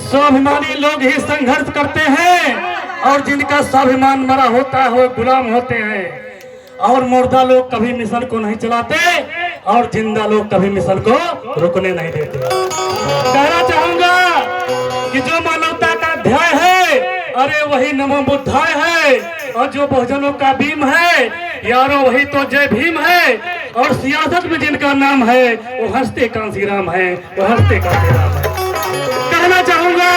स्वाभिमानी लोग ही संघर्ष करते हैं और जिनका स्वाभिमान मरा होता है वो गुलाम होते हैं। और मुर्दा लोग कभी मिशन को नहीं चलाते और जिंदा लोग कभी मिशन को रुकने नहीं देते। कहना चाहूंगा कि जो मानवता का अध्याय है अरे वही नमो बुद्धाय है, और जो बहुजनों का भीम है यारों वही तो जय भीम है। और सियासत में जिनका नाम है वो हंसते कांसीराम है, वो हंसते कांसीराम है। कहना चाहूंगा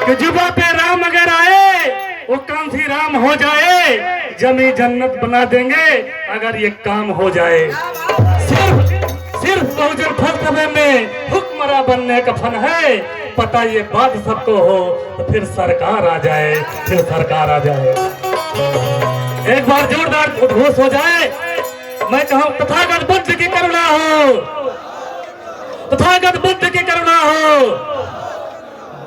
कि जुबा पे राम अगर आए वो कांसी राम हो जाए, जमी जन्नत बना देंगे अगर ये काम हो जाए। सिर्फ बहुजन फलसफे में हुक्मरां बनने का फन है, पता ये बात सबको हो तो फिर सरकार आ जाए, फिर सरकार आ जाए। एक बार जोरदार उद्घोष हो जाए, मैं कहूं तथागत बुद्ध की करुणा हो, तथागत बुद्ध की करुणा हो।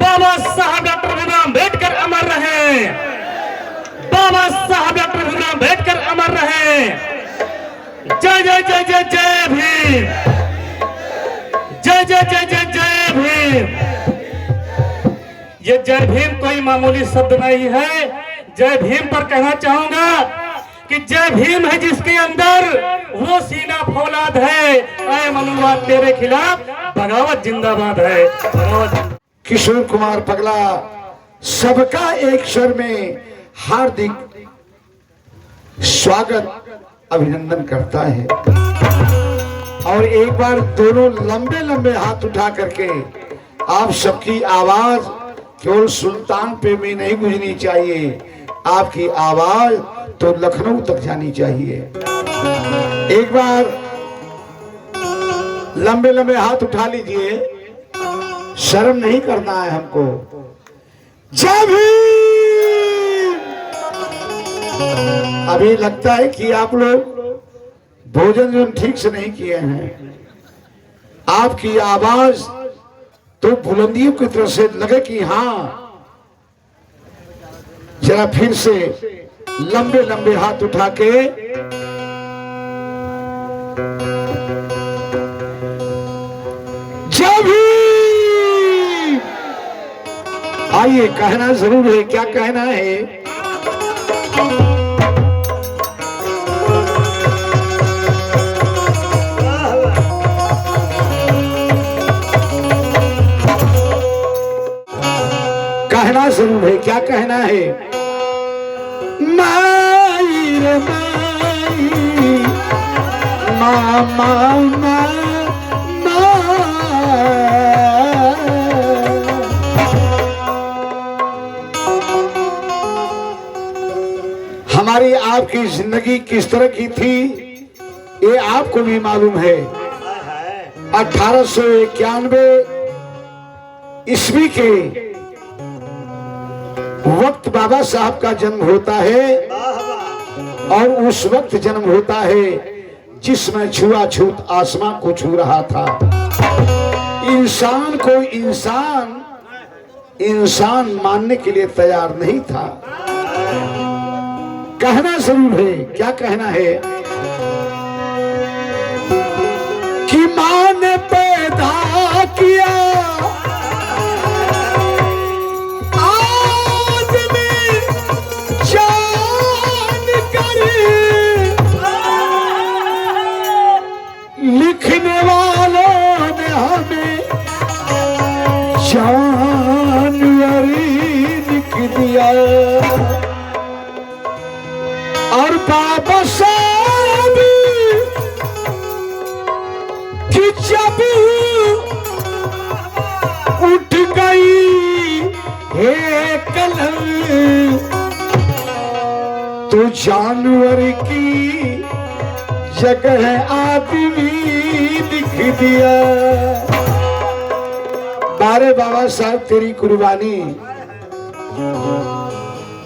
बाबा साहब डॉक्टर भीमराव अम्बेडकर अमर रहे, बाबा साहब डॉक्टर भीमराव अम्बेडकर अमर रहे। जय जय जय जय जय भीम, जय जय जय जय जय भीम। ये जय भीम कोई मामूली शब्द नहीं है। जय भीम पर कहना चाहूंगा कि जय भीम है जिसके अंदर वो सीना फौलाद है। ऐ मनुवाद तेरे खिलाफ बगावत जिंदाबाद है, बगावत। किशोर कुमार पगला सबका एक स्वर में हार्दिक स्वागत अभिनंदन करता है। और एक बार दोनों लंबे लंबे हाथ उठा करके आप सबकी आवाज केवल सुल्तान पे में नहीं गुजरनी चाहिए, आपकी आवाज तो लखनऊ तक जानी चाहिए। एक बार लंबे लंबे हाथ उठा लीजिए, शर्म नहीं करना है हमको। जय भीम। अभी लगता है कि आप लोग भोजन जो ठीक से नहीं किए हैं, आपकी आवाज तो बुलंदियों की तरफ से लगे कि हाँ। जरा फिर से लंबे लंबे हाथ उठा के जय भीम। आइए, कहना जरूर है। क्या कहना है? कहना जरूर है। क्या कहना है? माई रे माई, मामा मा, हमारी आपकी जिंदगी किस तरह की थी ये आपको भी मालूम है। 1891 ईस्वी के वक्त बाबा साहब का जन्म होता है, और उस वक्त जन्म होता है जिसमें छुआछूत आसमां को छू रहा था। इंसान को इंसान मानने के लिए तैयार नहीं था। कहना जरूर है। क्या कहना है? कि मां ने पैदा किया आदमी जान कर, लिखने वालों ने हमें जानवर लिख दिया। और बाबा साहब की जब उठ गई है कलम, तो जानवर की जगह आदमी लिख दिया। बारे बाबा साहब तेरी कुर्बानी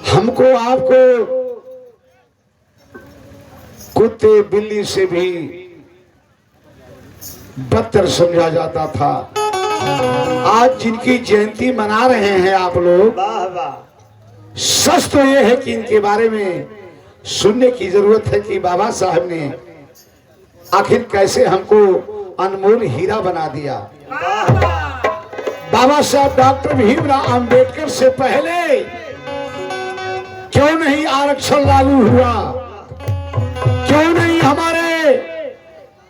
हमको आपको कुत्ते बिल्ली से भी बदतर समझा जाता था। आज जिनकी जयंती मना रहे हैं आप लोग, सच तो ये है कि इनके बारे में सुनने की जरूरत है कि बाबा साहब ने आखिर कैसे हमको अनमोल हीरा बना दिया। बाबा साहब डॉक्टर भीमराव अंबेडकर से पहले क्यों नहीं आरक्षण लागू हुआ? क्यों नहीं हमारे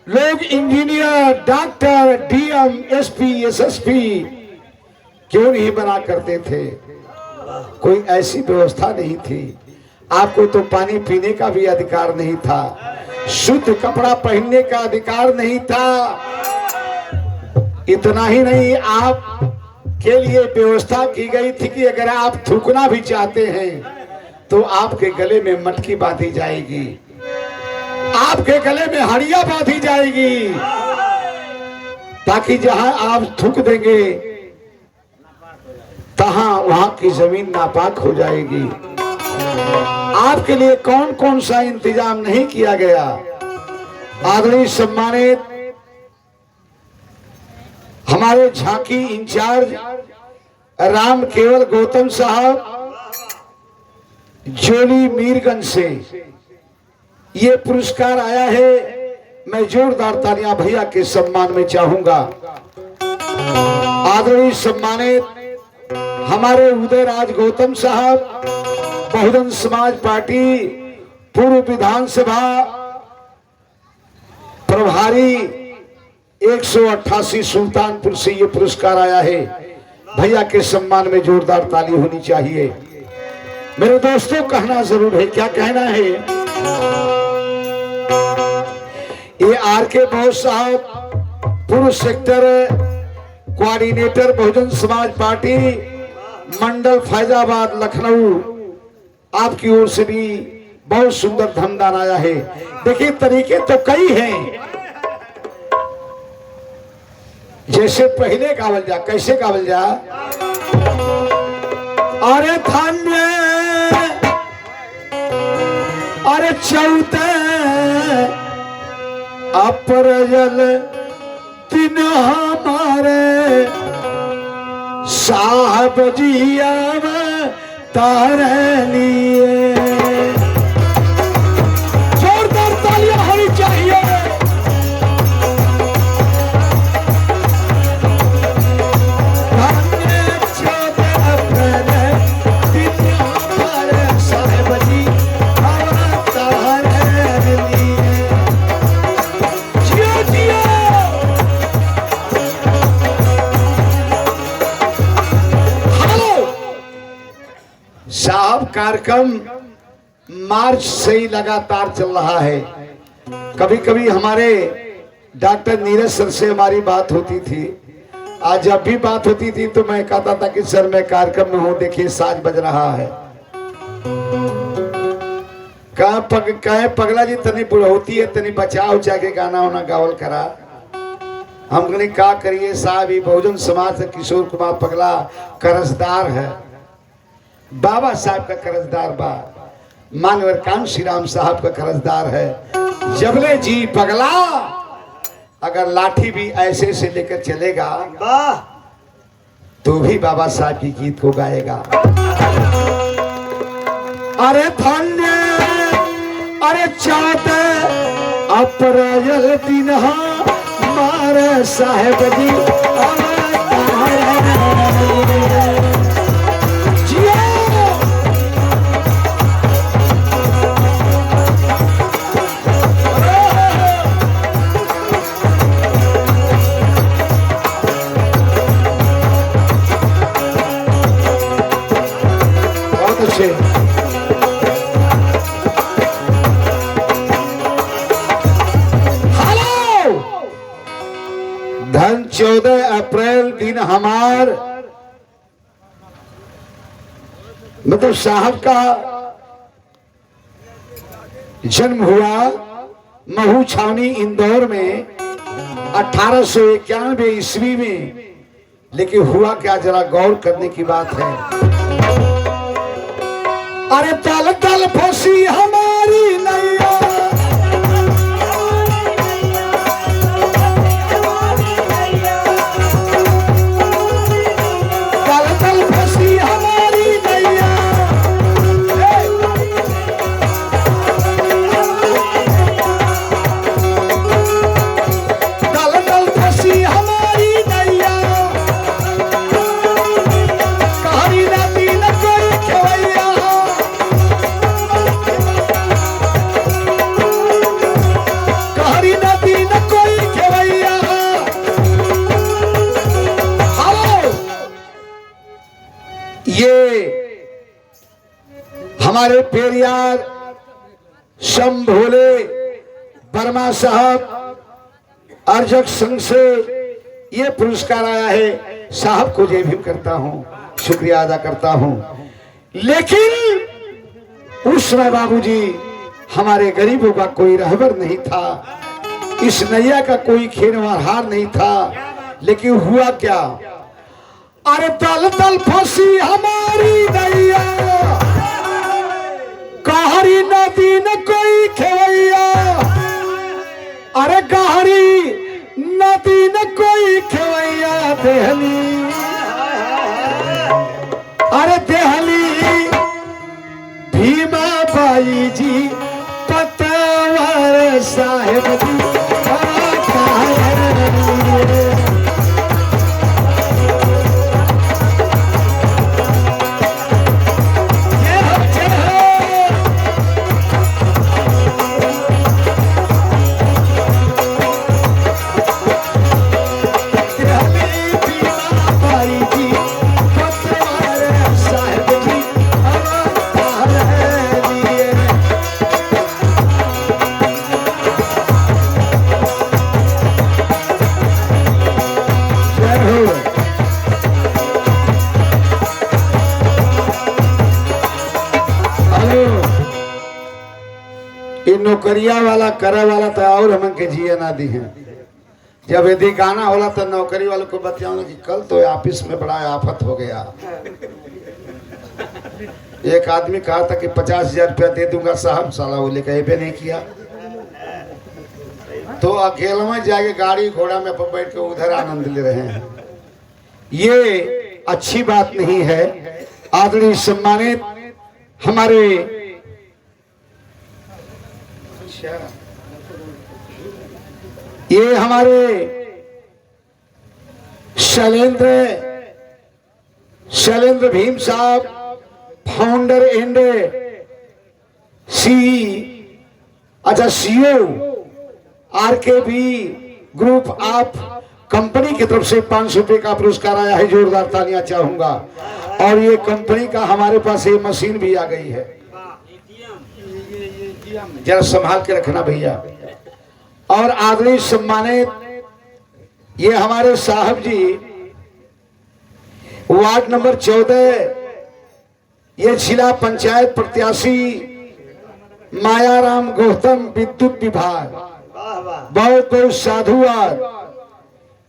लोग engineer, doctor, DM, SP, SSP क्यों नहीं बना करते थे? कोई ऐसी व्यवस्था नहीं थी। आपको तो पानी पीने का भी अधिकार नहीं था, शुद्ध कपड़ा पहनने का अधिकार नहीं था। इतना ही नहीं, आप के लिए व्यवस्था की गई थी कि अगर आप थूकना भी चाहते हैं तो आपके गले में मटकी बांधी जाएगी, आपके गले में हड़िया बांधी जाएगी, ताकि जहां आप थूक देंगे तहां वहां की जमीन नापाक हो जाएगी। आपके लिए कौन कौन सा इंतजाम नहीं किया गया? आदरणीय सम्मानित हमारे झांकी इंचार्ज राम केवल गौतम साहब जोली मीरगंज से ये पुरस्कार आया है। मैं जोरदार तालियां भैया के सम्मान में चाहूंगा। आदरणीय सम्मानित हमारे उदयराज गौतम साहब बहुजन समाज पार्टी पूर्व विधानसभा प्रभारी 188 सुल्तानपुर से ये पुरस्कार आया है। भैया के सम्मान में जोरदार ताली होनी चाहिए। मेरे दोस्तों, कहना जरूर है। क्या कहना है? ये आर के बोस साहब पूर्व sector coordinator Bahujan Samaj party मंडल फैजाबाद लखनऊ, आपकी ओर से भी बहुत सुंदर धमदान आया है। देखिए, तरीके तो कई हैं। जैसे पहले गावल जा, कैसे गावल जा? अरे धन्य अरे चौथे अप्रैल दिन हमारे साहब जी तारे लिए। जोरदार तालियां होनी चाहिए। साहब, कार्यक्रम मार्च से ही लगातार चल रहा है। कभी कभी हमारे डॉक्टर नीरज सर से हमारी बात होती थी। आज जब भी बात होती थी तो मैं कहता था कि सर मैं कार्यक्रम में हूं, देखिए साज बज रहा है। कहे पगला जी तनी बुढ़ौती है, तनी बचा उचा के गाना वाना गावल करा। हम कहने का करिए साहब, ये बहुजन समाज से किशोर कुमार पगला कर्जदार है, बाबा साहब का कर्जदार बा, मानवर कान श्री राम साहब का कर्जदार है। जबले जी पगला अगर लाठी भी ऐसे से लेकर चलेगा तो भी बाबा साहब की गीत को गाएगा। अरे धन्य अरे चाहते अप्रैल दिन हमारे साहेब जी धन 14 अप्रैल दिन हमार मतलब साहब का जन्म हुआ महू छावनी इंदौर में 1891 ईस्वी में। लेकिन हुआ क्या, जरा गौर करने की बात है। अरे तल तल फंसी हमारी नैया, ये हमारे पेरियार शम भोले वर्मा साहब अर्जक संघ से ये पुरस्कार आया है। साहब को जय भीम करता हूं, शुक्रिया अदा करता हूं। लेकिन उस समय बाबूजी हमारे गरीबों का कोई रहबर नहीं था, इस नैया का कोई खेनवार नहीं था। लेकिन हुआ क्या, अरे दल दल फंसी हमारी नैया, गहरी नदी न कोई खेवैया, अरे गहरी नदी न कोई खेवैया, देहली अरे देहली भीमा बाई जी पतवार साहेब जी नौकरिया वाला करे वाला तो और हमन के जिए ना दी है। जब यदि गाना होला तो नौकरी वालों को बताओ कि कल तो ऑफिस में बड़ा आफत हो गया। एक आदमी कहा था कि 50,000 रुपया दे दूंगा साहब, साला वो लेकर भी नहीं किया। तो अकेला में जाके गाड़ी घोड़ा में बैठ के उधर आनंद ले रहे हैं। ये अच्छी बात नहीं है। आदरणीय सम्मानित हमारे ये हमारे शैलेंद्र भीम साहब founder and CEO RKB group of company की तरफ से 500 रुपए का पुरस्कार आया है। जोरदार तालियां चाहूंगा। और ये कंपनी का हमारे पास ये मशीन भी आ गई है, जरा संभाल के रखना भैया। और आदरणीय सम्मानित ये हमारे साहब जी वार्ड नंबर 14 ये जिला पंचायत प्रत्याशी मायाराम गौतम विद्युत विभाग, बहुत बहुत साधुवाद।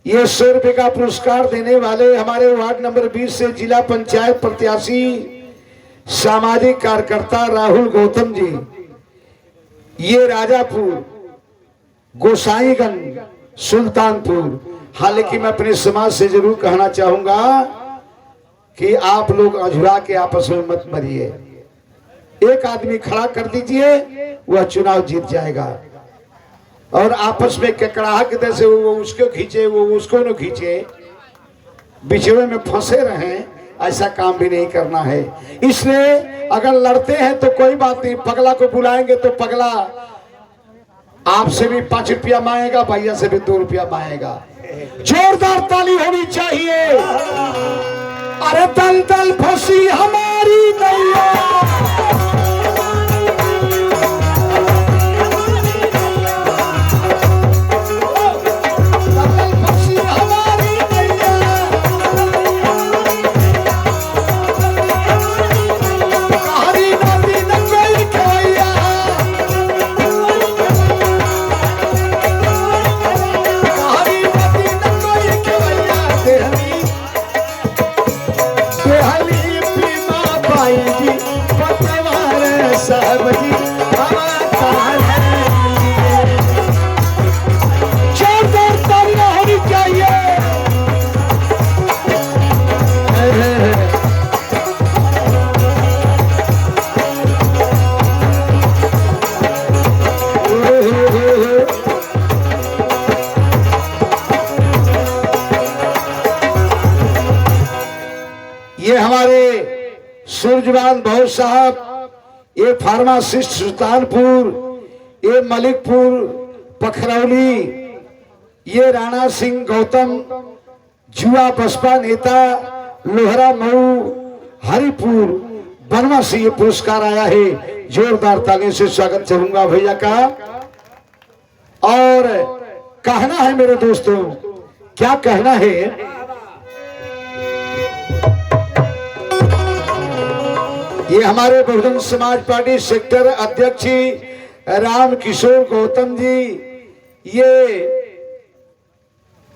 ये 100 रुपए का पुरस्कार देने वाले हमारे वार्ड नंबर 20 से जिला पंचायत प्रत्याशी सामाजिक कार्यकर्ता राहुल गौतम जी। ये राजापुर गोसाईगंज सुल्तानपुर। हालांकि मैं अपने समाज से जरूर कहना चाहूंगा कि आप लोग अझुरा के आपस में मत मरिए। एक आदमी खड़ा कर दीजिए, वह चुनाव जीत जाएगा। और आपस में ककड़ाह के जैसे वो उसको खींचे, वो उसको न खींचे, बिछड़े में फंसे रहें, ऐसा काम भी नहीं करना है। इसलिए अगर लड़ते हैं तो कोई बात नहीं, पगला को बुलाएंगे तो पगला आपसे भी 5 रुपया मांगेगा, भैया से भी 2 रुपया मांगेगा। जोरदार ताली होनी चाहिए। अरे दल दल फंसी हमारी नैया, ये हमारे सूरजवान बहुत साहब, ये फार्मासिस्ट सुल्तानपुर, ये मलिकपुर पखरौली, ये राणा सिंह गौतम जुआ बसपा नेता लोहरा मऊ हरिपुर बनवा से ये पुरस्कार आया है। जोरदार ताली से स्वागत चाहूंगा भैया का। और कहना है मेरे दोस्तों, क्या कहना है, ये हमारे बहुजन समाज पार्टी सेक्टर अध्यक्ष राम किशोर गौतम जी, ये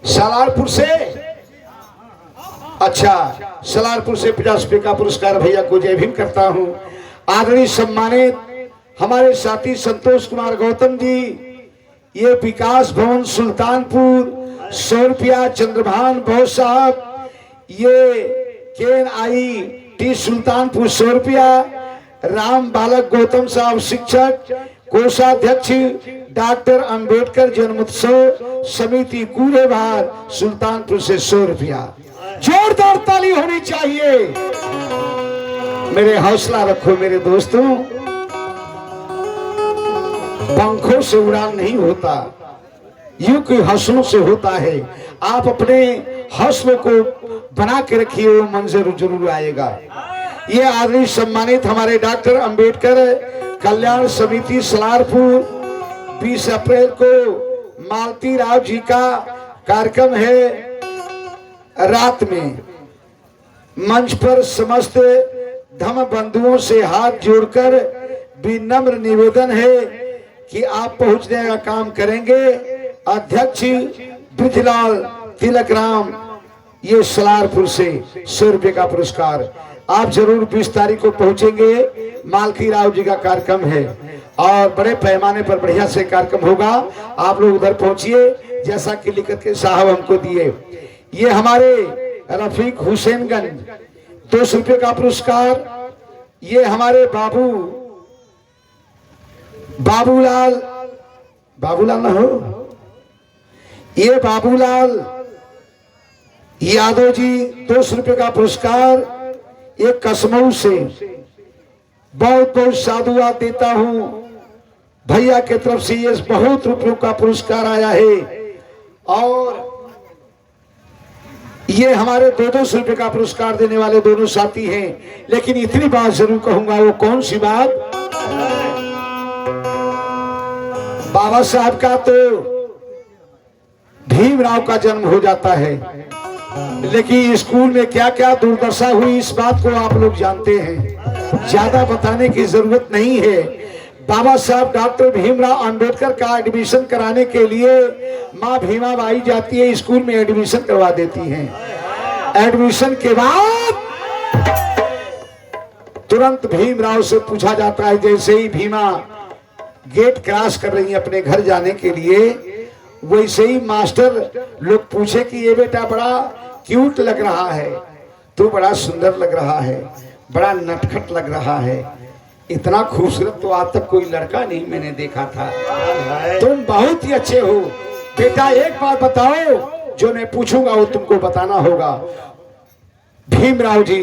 सलारपुर से, अच्छा सलारपुर से 50 रुपये का पुरस्कार भैया को जय भीम करता हूं। आदरणीय सम्मानित हमारे साथी संतोष कुमार गौतम जी, ये विकास भवन सुल्तानपुर 100 रुपया। चंद्रभान बहुत साहब, ये KNIT सुल्तानपुर 100 रुपया। राम बालक गौतम साहब शिक्षक, कोषाध्यक्ष डॉक्टर अंबेडकर जन्मोत्सव समिति कूड़ेबार सुल्तानपुर से 100 रुपया। जोरदार ताली होनी चाहिए। मेरे हौसला रखो मेरे दोस्तों, पंखों से उड़ान नहीं होता, यूं कि हौसलों से होता है। आप अपने हौसलों को बना के रखिए, वो मंजर जरूर आएगा। ये आदरणीय सम्मानित हमारे डॉक्टर अंबेडकर कल्याण समिति सलारपुर 20 अप्रैल को मालती राव जी का कार्यक्रम है। रात में मंच पर समस्त धर्म बंधुओं से हाथ जोड़कर विनम्र निवेदन है कि आप पहुंचने का काम करेंगे। अध्यक्ष ब्रिजलाल तिलक राम, ये सलारपुर से 100 रुपये का पुरस्कार। आप जरूर 20 तारीख को पहुंचेंगे, मालती राव जी का कार्यक्रम है और बड़े पैमाने पर बढ़िया से कार्यक्रम होगा। आप लोग उधर पहुंचिए जैसा कि लिखत के साहब हमको दिए। ये हमारे रफीक हुसैनगंज 200 रुपये का पुरस्कार। ये हमारे बाबूलाल ना हो, ये बाबूलाल यादव जी 200 रुपये का पुरस्कार। ये कसमऊ से बहुत बहुत साधुवाद देता हूं भैया के तरफ से, ये बहुत रुपयों का पुरस्कार आया है। और ये हमारे 200 रुपये का पुरस्कार देने वाले दोनों साथी हैं। लेकिन इतनी बात जरूर कहूंगा, वो कौन सी बात, बाबा साहब का तो भीमराव का जन्म हो जाता है, लेकिन स्कूल में क्या क्या दुर्दशा हुई इस बात को आप लोग जानते हैं, ज्यादा बताने की जरूरत नहीं है। बाबा साहब डॉक्टर भीमराव अंबेडकर का एडमिशन कराने के लिए माँ भीमाबाई जाती है, स्कूल में एडमिशन करवा देती हैं। एडमिशन के बाद तुरंत भीमराव से पूछा जाता है, जैसे ही भीमा गेट क्रॉस कर रही है अपने घर जाने के लिए, वैसे ही मास्टर लोग पूछे कि ये बेटा बड़ा क्यूट लग रहा है, तू बड़ा सुंदर लग रहा है, बड़ा नटखट लग रहा है, इतना खूबसूरत तो आज तक कोई लड़का नहीं मैंने देखा था, तुम बहुत ही अच्छे हो बेटा, एक बात बताओ, जो मैं पूछूंगा वो तुमको बताना होगा। भीमराव जी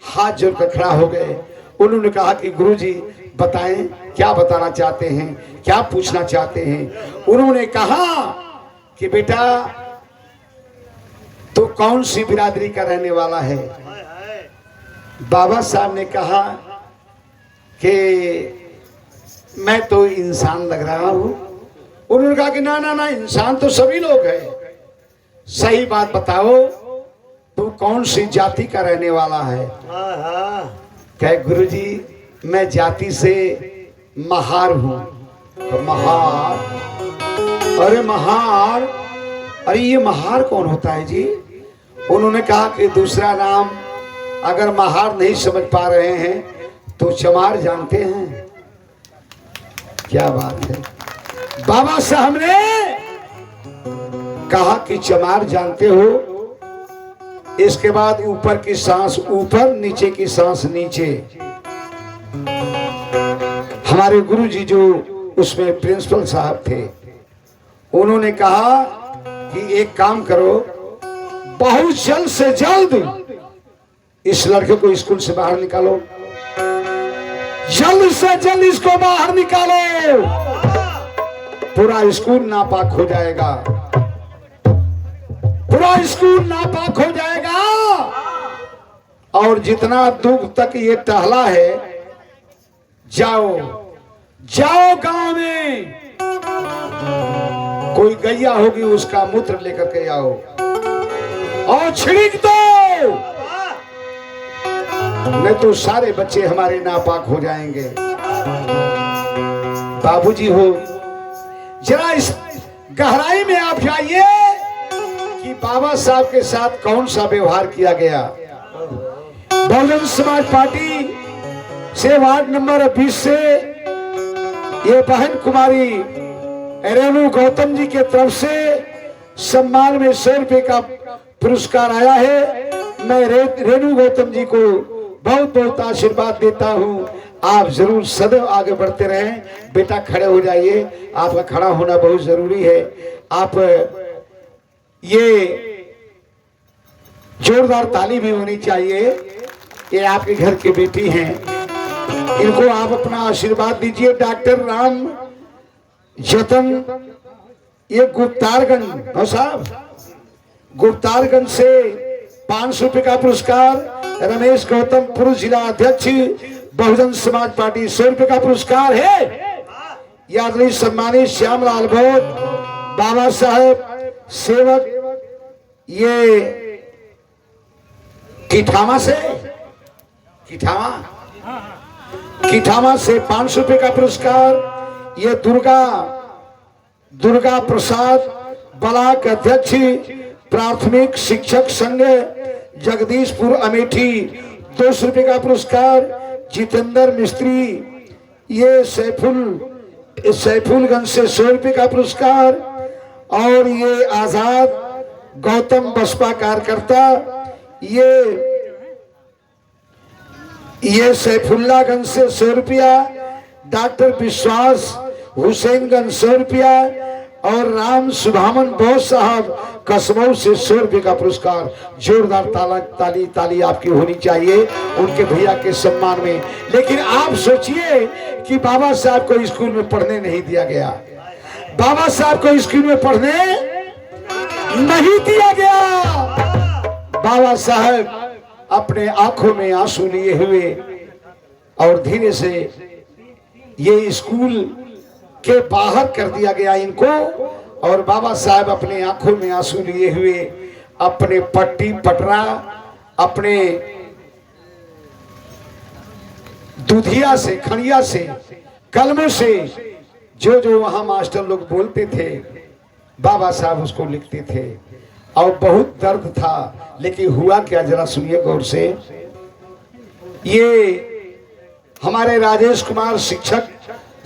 हाथ जोड़कर खड़ा हो गए। उन्होंने कहा कि गुरुजी बताएं, क्या बताना चाहते हैं, क्या पूछना चाहते हैं। उन्होंने कहा कि बेटा तो कौन सी बिरादरी का रहने वाला है। बाबा साहब ने कहा कि मैं तो इंसान लग रहा हूं। उन्होंने कहा कि ना ना ना, इंसान तो सभी लोग हैं, सही बात बताओ तू कौन सी जाति का रहने वाला है। कहे गुरुजी मैं जाति से महार हूं। महार, अरे महार, अरे ये महार कौन होता है जी। उन्होंने कहा कि दूसरा नाम अगर महार नहीं समझ पा रहे हैं तो चमार जानते हैं। क्या बात है। बाबा साहब ने कहा कि चमार जानते हो, इसके बाद ऊपर की सांस ऊपर, नीचे की सांस नीचे। हमारे गुरुजी जो उसमें प्रिंसिपल साहब थे, उन्होंने कहा कि एक काम करो, बहुत जल्द से जल्द इस लड़के को स्कूल से बाहर निकालो, जल्द से जल्द इसको बाहर निकालो, पूरा स्कूल नापाक हो जाएगा, पूरा स्कूल नापाक हो जाएगा। और जितना दुख तक ये टहला है, जाओ जाओ गांव में कोई गैया होगी उसका मूत्र लेकर के आओ और छिड़क दो, नहीं तो सारे बच्चे हमारे नापाक हो जाएंगे। बाबूजी हो, जरा इस गहराई में आप जाइए कि बाबा साहब के साथ कौन सा व्यवहार किया गया। बहुजन समाज पार्टी से वार्ड नंबर 20 से ये बहन कुमारी रेणु गौतम जी के तरफ से सम्मान में 100 रुपए का पुरस्कार आया है। मैं रेणु गौतम जी को बहुत बहुत आशीर्वाद देता हूँ। आप जरूर सदैव आगे बढ़ते रहें। बेटा खड़े हो जाइए, आपका खड़ा होना बहुत जरूरी है। आप ये जोरदार ताली भी होनी चाहिए। ये आपके घर की बेटी हैं, इनको आप अपना आशीर्वाद दीजिए। डॉक्टर राम जतन, ये गुप्तारगंज साहब, गुप्तारगंज से 500 रुपए का पुरस्कार। रमेश गौतम, पूर्व जिला अध्यक्ष बहुजन समाज पार्टी, 100 रुपए का पुरस्कार है। यादली सम्मानित श्यामलाल भोज, बाबा साहेब सेवक, ये किठामा से, किठामा से 500 रुपए का पुरस्कार। ये दुर्गा प्रसाद, ब्लॉक अध्यक्ष प्राथमिक शिक्षक संघ जगदीशपुर अमेठी, 200 रुपए का पुरस्कार। जितेंद्र मिस्त्री, ये सैफुलगंज से 100 रुपए का पुरस्कार। और ये आजाद गौतम बसपा कार्यकर्ता, ये सैफुल्लागंज से 100 रुपया। डॉक्टर विश्वास हुसैनगंज 100 रुपया। और राम सुभामन बोस साहब कसमऊ से 100 रुपए का पुरस्कार। जोरदार ताली आपकी होनी चाहिए उनके भैया के सम्मान में। लेकिन आप सोचिए कि बाबा साहब को स्कूल में पढ़ने नहीं दिया गया, बाबा साहब को स्कूल में पढ़ने नहीं दिया गया। बाबा साहब अपने आंखों में आंसू लिए हुए और धीरे से ये स्कूल के बाहर कर दिया गया इनको। और बाबा साहब अपने आंखों में आंसू लिए हुए अपने पट्टी पटरा, अपने दुधिया से, खड़िया से, कलमों से जो जो वहां मास्टर लोग बोलते थे, बाबा साहब उसको लिखते थे। और बहुत दर्द था, लेकिन हुआ क्या जरा सुनिए गौर से। ये हमारे राजेश कुमार शिक्षक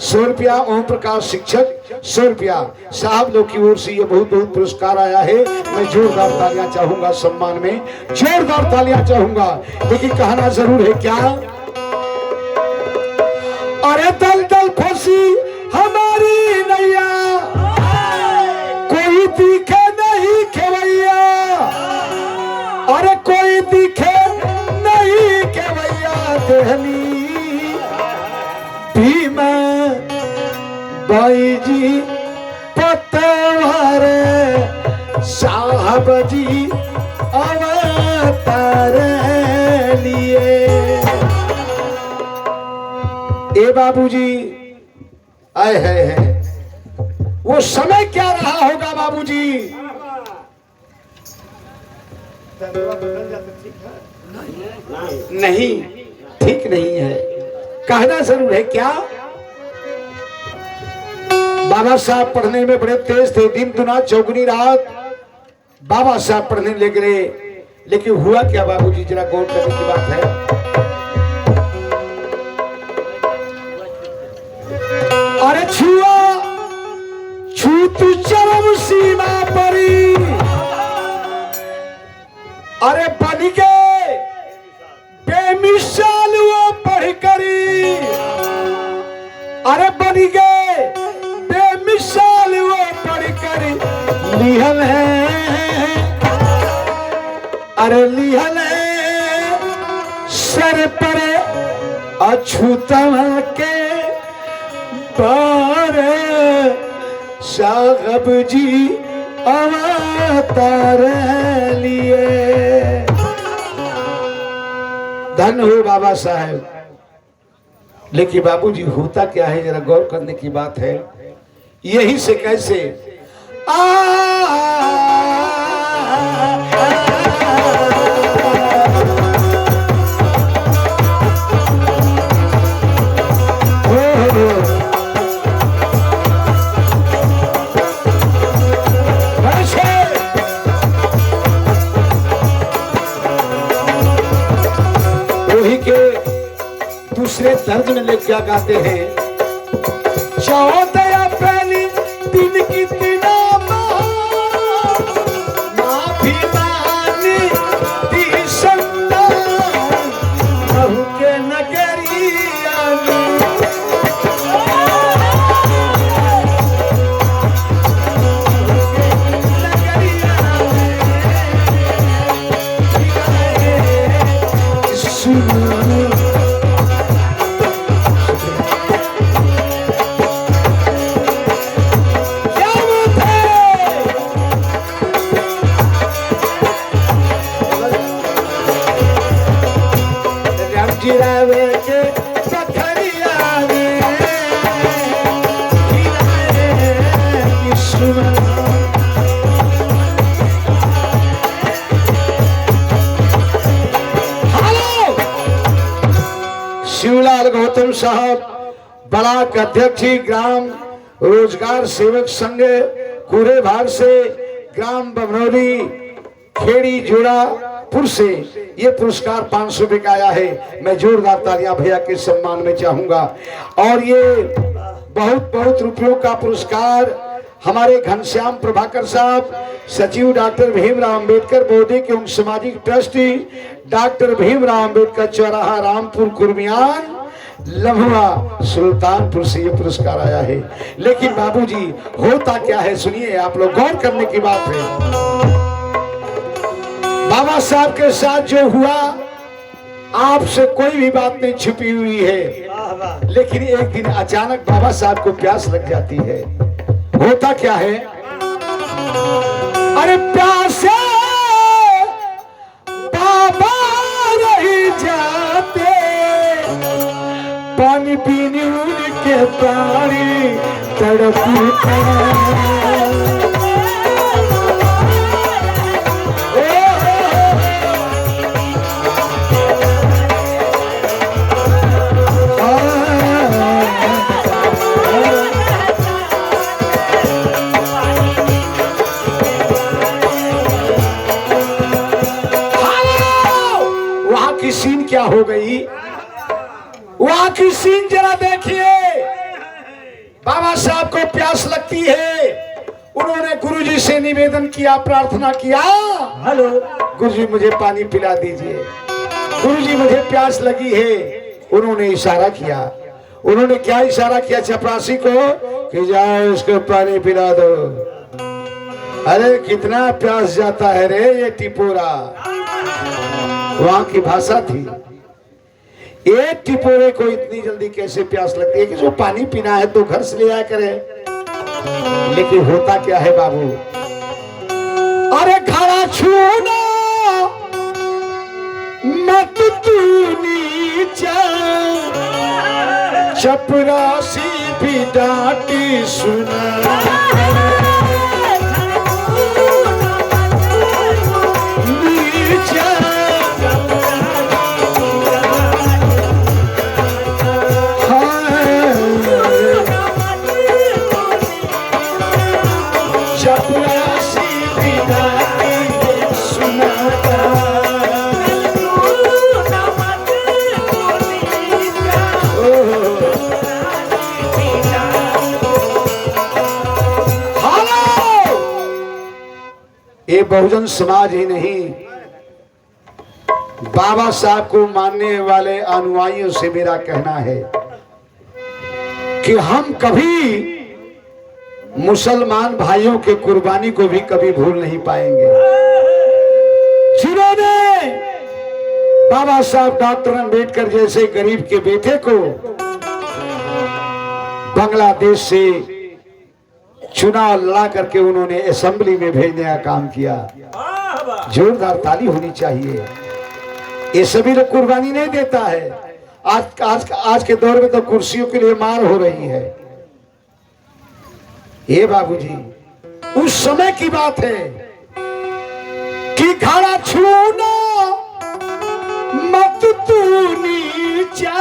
100 रुपया, ओम प्रकाश शिक्षक 100 रुपया, साहब लोग की ओर से ये बहुत बहुत पुरस्कार आया है। मैं जोरदार तालियां चाहूंगा, सम्मान में जोरदार तालियां चाहूंगा। लेकिन कहना जरूर है क्या, अरे दल दल फंसी हमारी नैया, कोई दिखे नहीं खेवैया, अरे कोई दिखे नहीं खेवैया, देहली भीमा बाई जी पतवार साहब जी अवतार लिए। ए बाबूजी, आए है वो समय क्या रहा होगा बाबूजी। नहीं, ठीक नहीं है, कहना जरूर है क्या। बाबा साहब पढ़ने में बड़े तेज थे, दिन दुना चौगुनी रात बाबा साहब पढ़ने लग गए। लेकिन हुआ क्या बाबूजी, जरा गौर करने की बात है। अरे छूत चरम सीमा परी, अरे बन गए बेमिसाल वो पढ़ करी, अरे बन गए बेमिसाल वो पढ़ करी। लिहल है, अरे लिहल है सर पर अछूतम के पर साहब जी अवतार लिए। धन हो बाबा साहेब। लेकिन बाबूजी होता क्या है, जरा गौर करने की बात है। यही से कैसे वही के दूसरे दर्द में ले क्या गाते हैं। 14 अप्रैल दिन की माफी मांगी दी संतान बहू के नगरिया में। शिवलाल गौतम साहब ब्लॉक अध्यक्ष ग्राम रोजगार सेवक संघ कुरेभार से ग्राम बमनौली खेड़ी जोड़ापुर से ये पुरस्कार 500 रुपए का आया है। मैं जोरदार तालियां भैया के सम्मान में चाहूंगा। और ये बहुत बहुत रुपयों का पुरस्कार हमारे घनश्याम प्रभाकर साहब, सचिव डॉक्टर भीमराव अंबेडकर बौद्धिक एवं सामाजिक ट्रस्टी डॉक्टर भीमराव अंबेडकर चौराहा रामपुर कुर्मियान लम्हा सुल्तानपुर से ये पुरस्कार आया है। लेकिन बाबूजी होता क्या है, सुनिए आप लोग, गौर करने की बात है। बाबा साहब के साथ जो हुआ, आपसे कोई भी बात नहीं छुपी हुई है। लेकिन एक दिन अचानक बाबा साहब को प्यास लग जाती है। होता क्या है, अरे प्यासे बाबा रही जाते, पानी पीने उनके पानी तड़पते। सीन क्या हो गई, वहां की सीन जरा देखिए। बाबा साहब को प्यास लगती है, उन्होंने गुरुजी से निवेदन किया, प्रार्थना किया, हेलो गुरुजी मुझे पानी पिला दीजिए, गुरुजी मुझे प्यास लगी है। उन्होंने इशारा किया। उन्होंने क्या इशारा किया चपरासी को कि जाओ इसको पानी पिला दो। अरे कितना प्यास जाता है रे ये टिपोरा, वहां की भाषा थी। एक टिपोरे को इतनी जल्दी कैसे प्यास लगती है कि जो पानी पीना है तो घर से ले आया करे। लेकिन होता क्या है बाबू, अरे खड़ा छूना मत तू नीचा, चपरासी भी डांटी सुना। ये बहुजन समाज ही नहीं, बाबा साहब को मानने वाले अनुयायियों से मेरा कहना है कि हम कभी मुसलमान भाइयों के कुर्बानी को भी कभी भूल नहीं पाएंगे, जिन्होंने बाबा साहब डॉक्टर अंबेडकर जैसे गरीब के बेटे को बांग्लादेश से चुनाव लड़ा करके उन्होंने असेंबली में भेजने का काम किया। जोरदार ताली होनी चाहिए। ये सभी लोग कुर्बानी नहीं देता है। आज के दौर में तो कुर्सियों के लिए मार हो रही है। ये बाबूजी उस समय की बात है कि घड़ा छूना मत तू नीचा,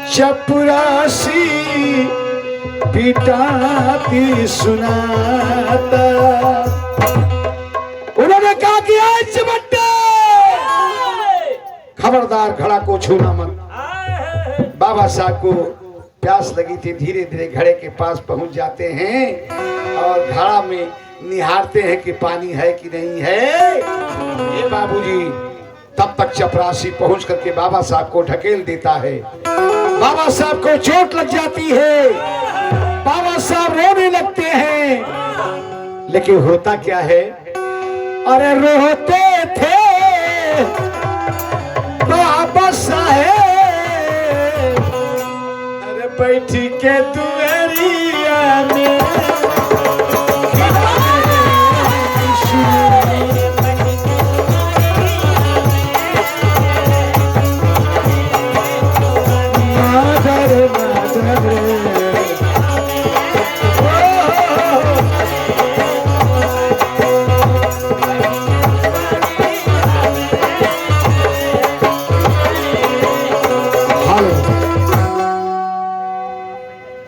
चपरासी पिटाती सुनाता। उन्होंने कहा कि आज चमट्टा खबरदार घड़ा को छूना मत। बाबा साहब को प्यास लगी थी, धीरे धीरे घड़े के पास पहुंच जाते हैं और घड़ा में निहारते हैं कि पानी है कि नहीं है। ये बाबूजी तब तक चपरासी पहुंच करके बाबा साहब को ढकेल देता है। बाबा साहब को चोट लग जाती है, बाबा साहब रोने लगते हैं। लेकिन होता क्या है, अरे रोते थे बाबा साहब, अरे बैठी के दुआरिया में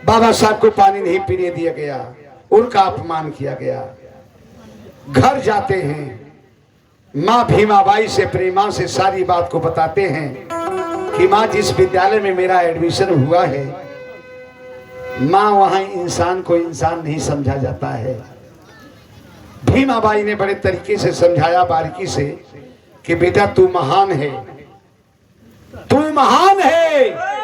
बाबा साहब को पानी नहीं पीने दिया गया, उनका अपमान किया गया। घर जाते हैं, माँ भीमाबाई से प्रेमा से सारी बात को बताते हैं कि माँ जिस विद्यालय में मेरा एडमिशन हुआ है, माँ वहां इंसान को इंसान नहीं समझा जाता है। भीमाबाई ने बड़े तरीके से समझाया, बारीकी से, कि बेटा तू महान है, तू महान है।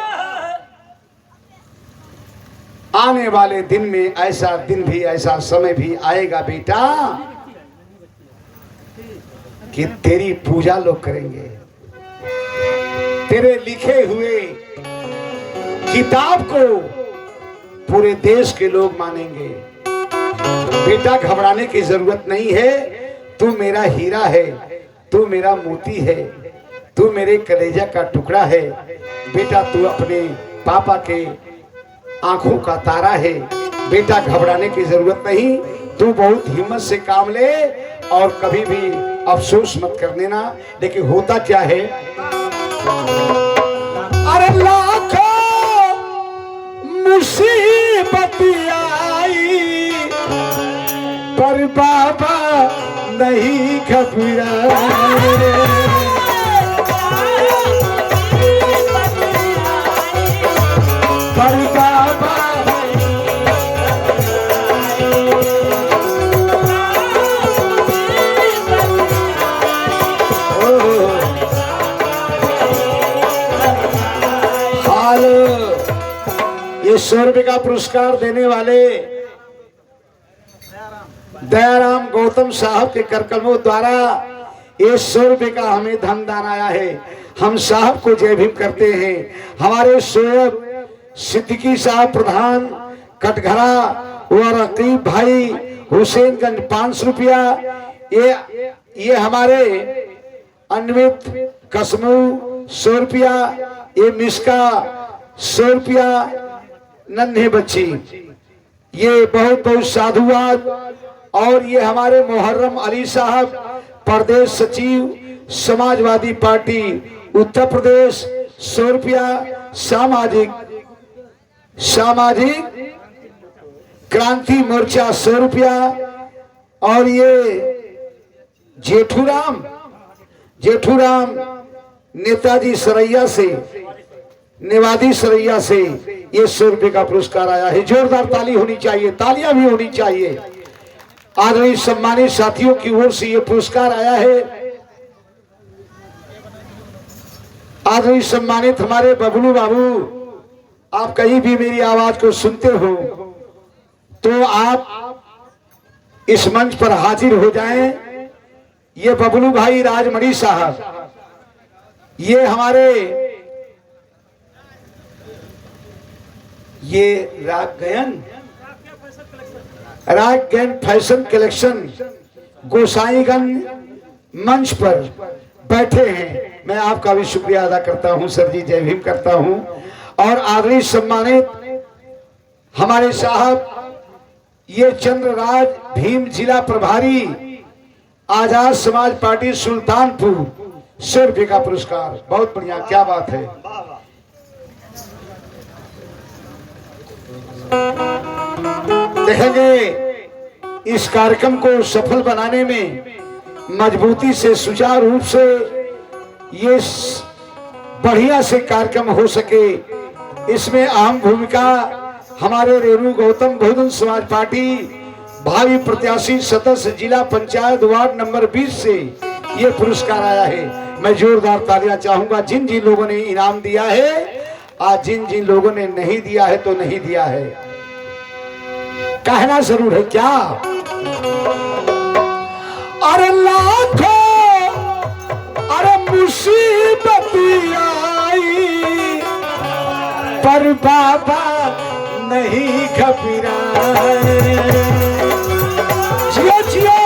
आने वाले दिन में ऐसा दिन भी, ऐसा समय भी आएगा बेटा कि तेरी पूजा लोग करेंगे, तेरे लिखे हुए किताब को पूरे देश के लोग मानेंगे। बेटा घबराने की जरूरत नहीं है, तू मेरा हीरा है, तू मेरा मोती है, तू मेरे कलेजा का टुकड़ा है। बेटा तू अपने पापा के आंखों का तारा है। बेटा घबराने की जरूरत नहीं, तू बहुत हिम्मत से काम ले और कभी भी अफसोस मत कर देना। लेकिन होता क्या है, अरे लाखों मुसीबत आई पर बाबा नहीं घबराए। ये 100 रुपए का पुरस्कार देने वाले दयाराम गौतम साहब के करकलमों द्वारा ये 100 रुपए का हमें धन दान आया है। हम साहब को जय भीम करते हैं। हमारे शोएब सिद्दीकी साहब प्रधान कटघरा व रकीब भाई हुसैनगंज 500 रुपया। ये हमारे अन्वित कसमू 100 रुपया। ये मिसका 100 रुपया। नन्हे बच्ची ये बहुत बहुत साधुवाद। और ये हमारे मुहर्रम अली साहब प्रदेश सचिव समाजवादी पार्टी उत्तर प्रदेश 100 रुपया। सामाजिक क्रांति मोर्चा 100 रुपया। और ये जेठूराम नेताजी सरैया से नेवादी सरैया से ये 100 रुपये का पुरस्कार आया है। जोरदार ताली होनी चाहिए, तालियां भी होनी चाहिए। आदरणीय सम्मानित साथियों की ओर से ये पुरस्कार आया है। आदरणीय सम्मानित हमारे बबलू बाबू, आप कहीं भी मेरी आवाज को सुनते हो तो आप इस मंच पर हाजिर हो जाएं। ये बबलू भाई राजमणि साहब, ये हमारे रागगयन फैशन कलेक्शन गोसाईगंज मंच पर बैठे हैं, मैं आपका भी शुक्रिया अदा करता हूं सर जी, जय भीम करता हूं। और आदरणीय सम्मानित हमारे साहब ये चंद्रराज भीम जिला प्रभारी आजाद समाज पार्टी सुल्तानपुर, 100 रुपये का पुरस्कार। बहुत बढ़िया, क्या बात है। देखेंगे इस कार्यक्रम को सफल बनाने में मजबूती से सुचारू रूप से ये बढ़िया से कार्यक्रम हो सके, इसमें अहम भूमिका हमारे रेणु गौतम बहुजन समाज पार्टी भावी प्रत्याशी सदस्य जिला पंचायत वार्ड नंबर 20 से ये पुरस्कार आया है। मैं जोरदार तालियां चाहूंगा जिन जिन लोगों ने इनाम दिया है, आज जिन जिन लोगों ने नहीं दिया है तो नहीं दिया है, कहना जरूर है क्या। अरे लाखों अरे मुसीबत आई पर बाबा नहीं घबराए। जियो जियो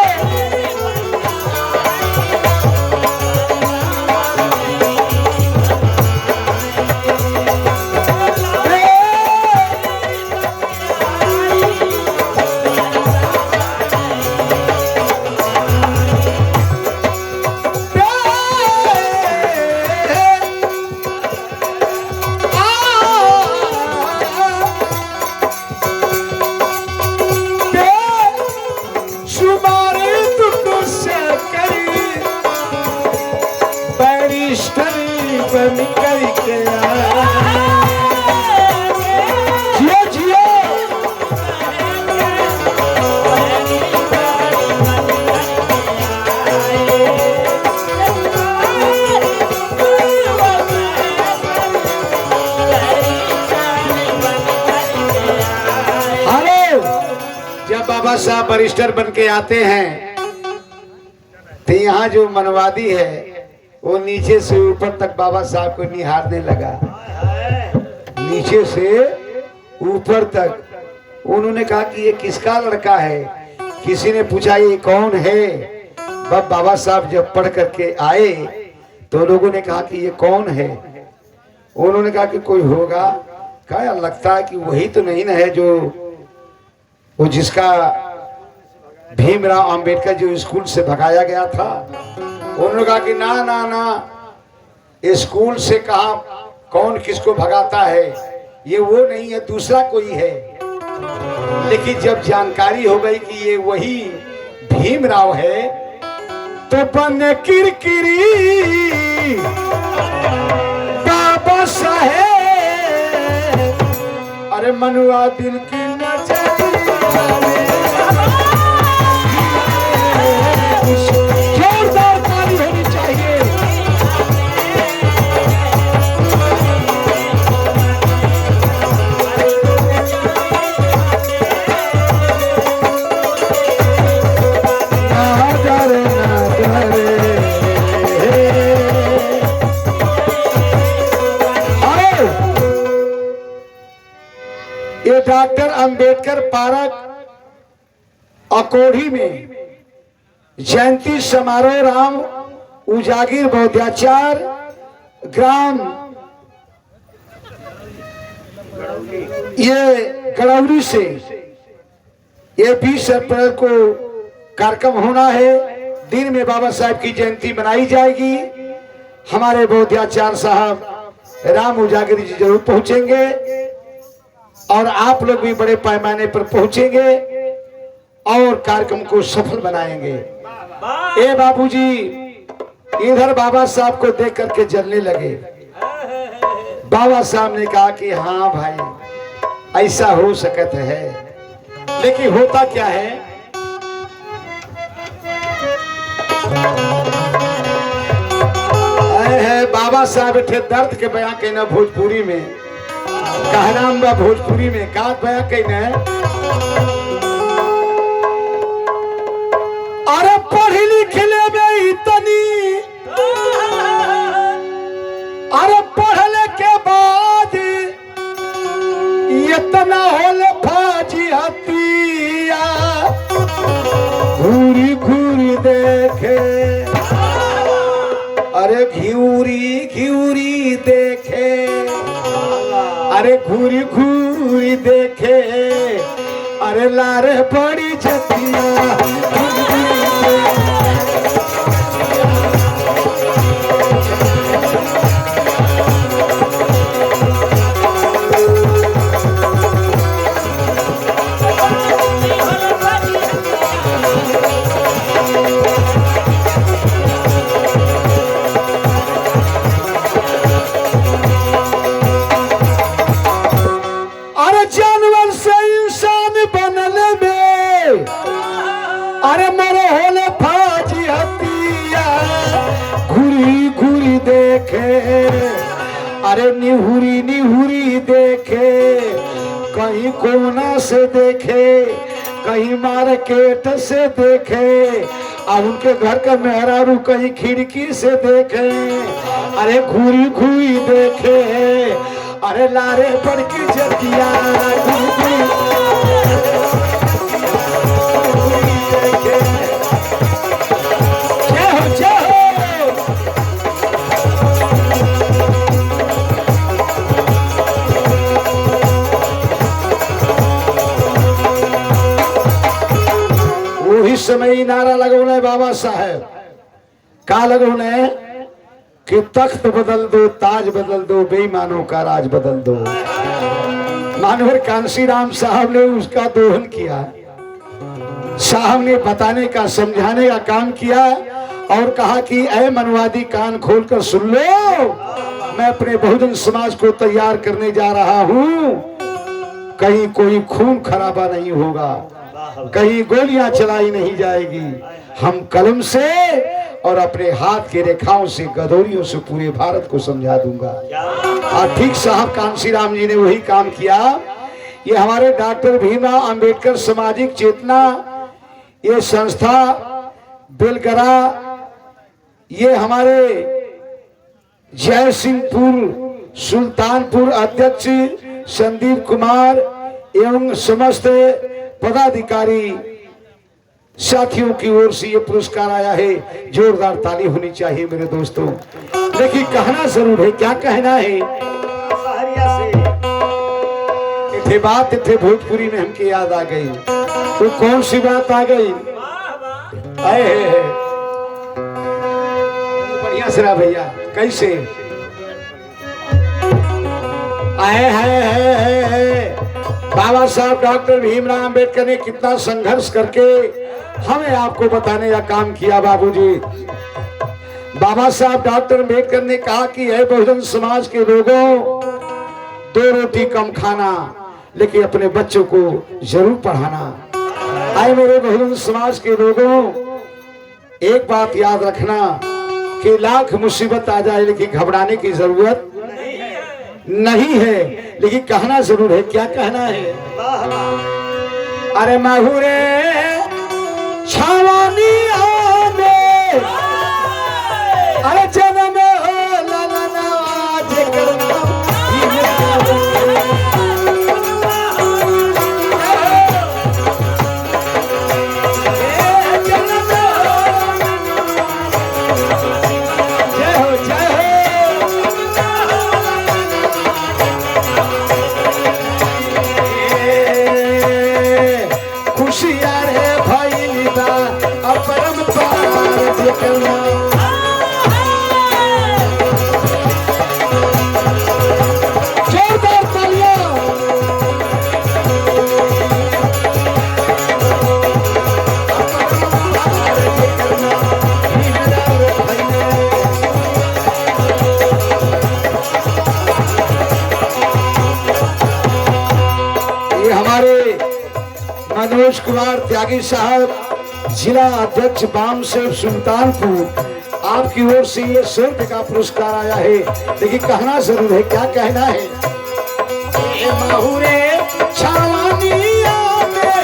बाबा साहब बरिस्टर बन के आते हैं तो यहाँ जो मनवादी है वो नीचे से ऊपर तक बाबा साहब को निहारने लगा, नीचे से ऊपर तक। उन्होंने कहा कि ये किसका लड़का है। किसी ने पूछा ये कौन है। बाबा साहब जब पढ़ करके आए तो लोगों ने कहा कि ये कौन है। उन्होंने कहा कि कोई होगा। क्या लगता है कि वही तो नहीं ना है जो वो जिसका भीमराव अंबेडकर जो स्कूल से भगाया गया था। उन्होंने कहा कि ना ना ना, स्कूल से कहा कौन किसको भगाता है, ये वो नहीं है, दूसरा कोई है। लेकिन जब जानकारी हो गई कि ये वही भीमराव है तो बन किरकिरी बाबा साहेब, अरे मनुआ दिल की जोरदार ताली होनी चाहिए। ये डॉक्टर अंबेडकर पार्क अकोढ़ी में जयंती समारोह राम उजागिर बौद्धाचार ग्राम ये गड़ौली से ये 20 अप्रैल को कार्यक्रम होना है। दिन में बाबा साहब की जयंती मनाई जाएगी। हमारे बौद्धाचार साहब राम उजागिर जी जरूर पहुंचेंगे और आप लोग भी बड़े पैमाने पर पहुंचेंगे और कार्यक्रम को सफल बनाएंगे। ए बाबूजी इधर बाबा साहब को देख करके जलने लगे। बाबा साहब ने कहा कि हाँ भाई ऐसा हो सकत है, लेकिन होता क्या है, बाबा साहब थे दर्द के बयां कहना भोजपुरी में, कहना भोजपुरी में का बयां कहना। अरे पढ़ी लिखले में इतनी, अरे पढ़ले के बाद इतना होल फाजी हतिया, घूरी घूरी देखे घिउरी देखे, अरे घूरी घूरी देखे, अरे लारे बड़ी जतिया। अरे जानवर से इंसान बनने में, अरे मरे होले फाजी हतिया। घूरी घूरी देखे, अरे निहुरी निहुरी देखे, कहीं कोना से देखे, कहीं मार्केट से देखे, अब उनके घर का मेहरारू कहीं खिड़की से देखे। अरे घूरी घूरी देखे, अरे लारे पड़ की जतिया। वही समय ही नारा लगौने बाबा साहेब का लगौने कि तख्त बदल दो, ताज बदल दो, बेईमानों का राज बदल दो। मानवर कांशीराम साहब ने उसका दोहन किया, साहब ने बताने का समझाने का काम किया और कहा कि ऐ मनवादी कान खोलकर सुन लो, मैं अपने बहुजन समाज को तैयार करने जा रहा हूं। कहीं कोई खून खराबा नहीं होगा, कहीं गोलियां चलाई नहीं जाएगी। हम कलम से और अपने हाथ के रेखाओं से, गदोरियों से पूरे भारत को समझा दूंगा। और ठीक साहब कांशीराम जी ने वही काम किया। ये हमारे डॉक्टर भीमराव अंबेडकर सामाजिक चेतना ये संस्था बेलगरा, ये हमारे जय सिंहपुर सुल्तानपुर अध्यक्ष संदीप कुमार एवं समस्त पदाधिकारी साथियों की ओर से ये पुरस्कार आया है। जोरदार ताली होनी चाहिए मेरे दोस्तों। लेकिन कहना जरूर है, क्या कहना है? इतने बात इतने भोजपुरी में हमके याद आ गई। तो कौन सी बात आ गई? बढ़िया सरा भैया, कैसे आए है बाबा साहब डॉक्टर भीमराव अंबेडकर ने कितना संघर्ष करके हमें आपको बताने का काम किया। बाबूजी, बाबा साहब डॉक्टर अंबेडकर ने कहा कि है बहुजन समाज के लोगों, 2 रोटी कम खाना, लेकिन अपने बच्चों को जरूर पढ़ाना। आए मेरे बहुजन समाज के लोगों, एक बात याद रखना कि लाख मुसीबत आ जाए लेकिन घबराने की जरूरत नहीं है। लेकिन कहना जरूर है। क्या कहना है? अरे माहुरे छावानी आने, अरे जन्म हो ललना आज करना। मनोज कुमार त्यागी साहब, जिला अध्यक्ष बाम से सुल्तानपुर, आपकी ओर से ये 100 रुपए का पुरस्कार आया है। लेकिन कहना जरूर है। क्या कहना है? माहुरे छावानिया में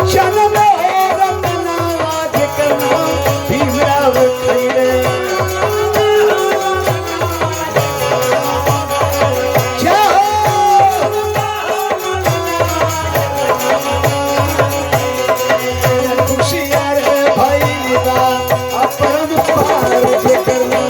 जन्म हो रमना आज करना भीमराव खैरे। परम पार जे करना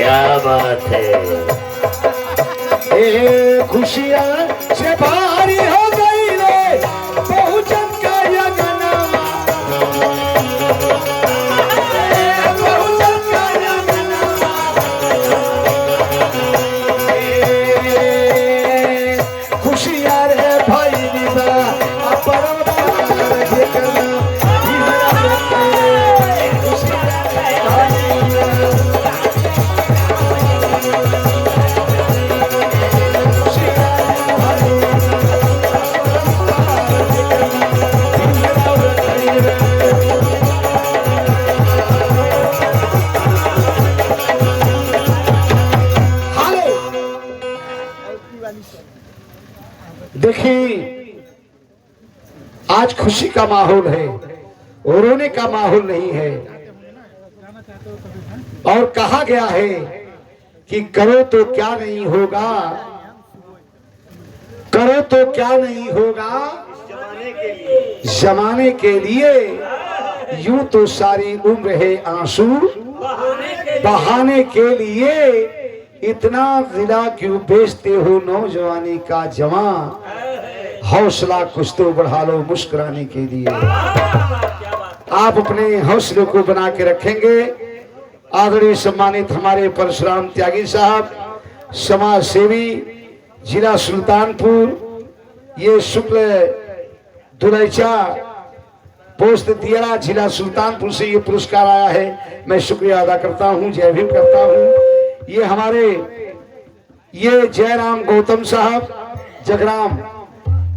क्या बात है। खुशियाँ से भारी हो गई रे बहुजन का यगनवा, बहुजन का यगनवा। खुशियाँ रे भाई निभा अपरंपार ये करना, देखिए आज खुशी का माहौल है, रोने का माहौल नहीं है। और कहा गया है कि करो तो क्या नहीं होगा, करो तो क्या नहीं होगा जमाने के लिए, यूं तो सारी उम्र है आंसू बहाने के लिए, इतना जिला क्यों बेचते हो नौजवानी का जवां, हौसला कुछ तो बढ़ा लो मुस्कुराने के लिए। आप अपने हौसले को बना के रखेंगे। आदरणीय सम्मानित हमारे परशुराम त्यागी साहब, समाज सेवी, जिला सुल्तानपुर, ये शुक्ल दुलैचा पोस्ट दियरा, जिला सुल्तानपुर से ये पुरस्कार आया है। मैं शुक्रिया अदा करता हूँ, जय भीम करता हूँ। ये हमारे ये जयराम गौतम साहब जगराम,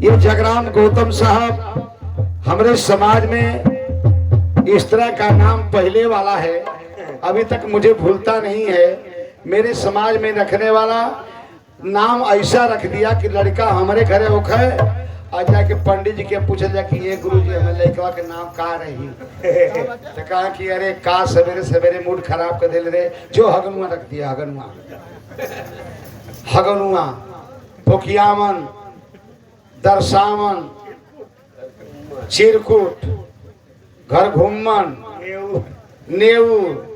ये जगराम गौतम साहब हमारे समाज में इस तरह का नाम पहले वाला है, अभी तक मुझे भूलता नहीं है। मेरे समाज में रखने वाला नाम ऐसा रख दिया कि लड़का हमारे घरे होख है आ जाके पंडित जी के पूछे जा कि ये गुरु जी हमें लड़का के नाम का रही तो कहा कि अरे का सवेरे सवेरे मूड खराब कर दे रे, जो हगनुआ रख दिया, हगनुआ हगनुआ पोखियामन दरसामन चिरकुट घर घुमन नेऊर